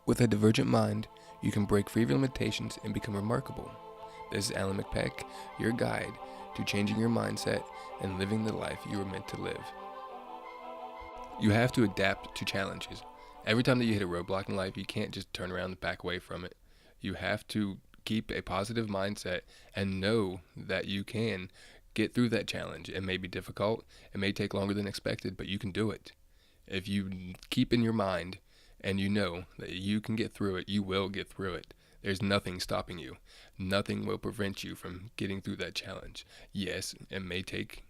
With a divergent mind, you can break free of limitations and become remarkable. This is Alan McPeck, your guide to changing your mindset and living the life you were meant to live. You have to adapt to challenges. Every time that you hit a roadblock in life, you can't just turn around and back away from it. You have to keep a positive mindset and know that you can get through that challenge. It may be difficult, it may take longer than expected, but you can do it. If you keep in your mind and you know that you can get through it, you will get through it. There's nothing stopping you. Nothing will prevent you from getting through that challenge. Yes, it may take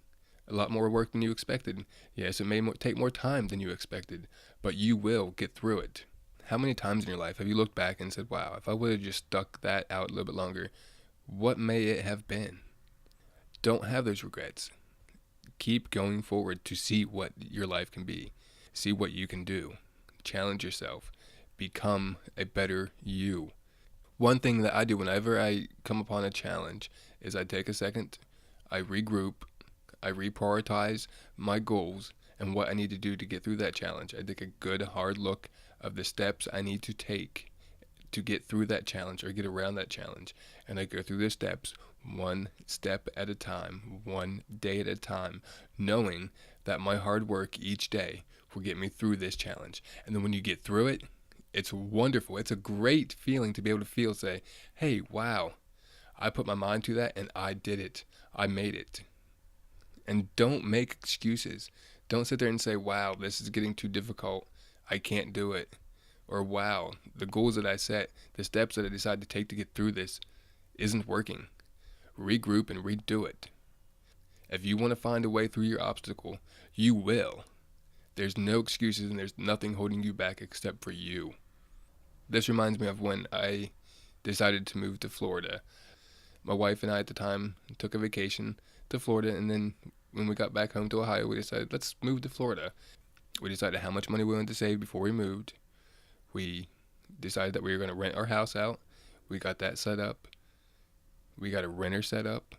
a lot more work than you expected. Yes, it may take more time than you expected, but you will get through it. How many times in your life have you looked back and said, wow, if I would have just stuck that out a little bit longer, what may it have been? Don't have those regrets. Keep going forward to see what your life can be. See what you can do. Challenge yourself. Become a better you. One thing that I do whenever I come upon a challenge is I take a second, I regroup, I reprioritize my goals and what I need to do to get through that challenge. I take a good hard look of the steps I need to take to get through that challenge or get around that challenge. And I go through the steps one step at a time, one day at a time, knowing that my hard work each day will get me through this challenge. And then when you get through it, it's wonderful. It's a great feeling to be able to say, hey, wow, I put my mind to that and I did it. I made it. And don't make excuses. Don't sit there and say, wow, this is getting too difficult. I can't do it. Or wow, the goals that I set, the steps that I decided to take to get through this isn't working. Regroup and redo it. If you want to find a way through your obstacle, you will. There's no excuses and there's nothing holding you back except for you. This reminds me of when I decided to move to Florida. My wife and I at the time took a vacation to Florida, and then when we got back home to Ohio, we decided, let's move to Florida. We decided how much money we wanted to save before we moved. We decided that we were going to rent our house out. We got that set up. We got a renter set up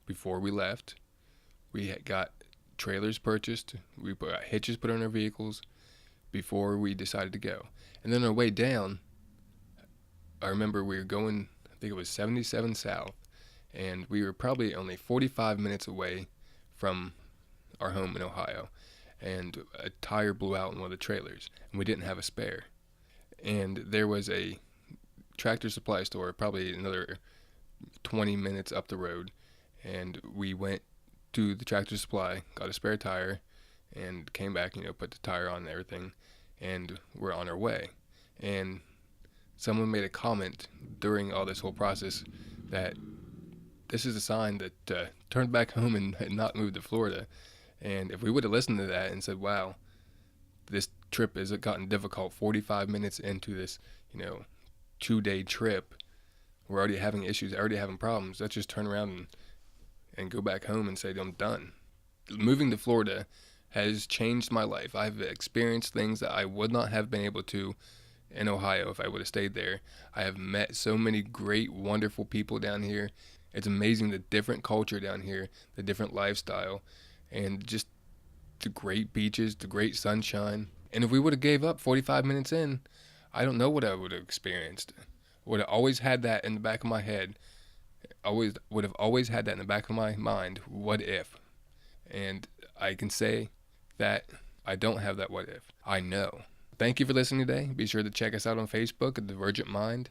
before we left. We got trailers purchased. We got hitches put on our vehicles before we decided to go. And then on our way down, I remember we were going, I think it was 77 South, and we were probably only 45 minutes away from our home in Ohio. And a tire blew out in one of the trailers, and we didn't have a spare. And there was a Tractor Supply store probably another 20 minutes up the road, and we went to the Tractor Supply, got a spare tire, and came back, put the tire on and everything, and we're on our way. And someone made a comment during all this whole process that this is a sign that turn back home and not move to Florida. And if we would have listened to that and said, wow, this trip has gotten difficult 45 minutes into this, 2-day trip, we're already having issues, already having problems, let's just turn around and go back home and say, I'm done. Moving to Florida has changed my life. I've experienced things that I would not have been able to in Ohio if I would have stayed there. I have met so many great, wonderful people down here. It's amazing the different culture down here, the different lifestyle, and just the great beaches, the great sunshine. And if we would have gave up 45 minutes in, I don't know what I would have experienced. Would have always had that in the back of my head. Would have always had that in the back of my mind. What if? And I can say that I don't have that what if. I know. Thank you for listening today. Be sure to check us out on Facebook at Divergent Mind.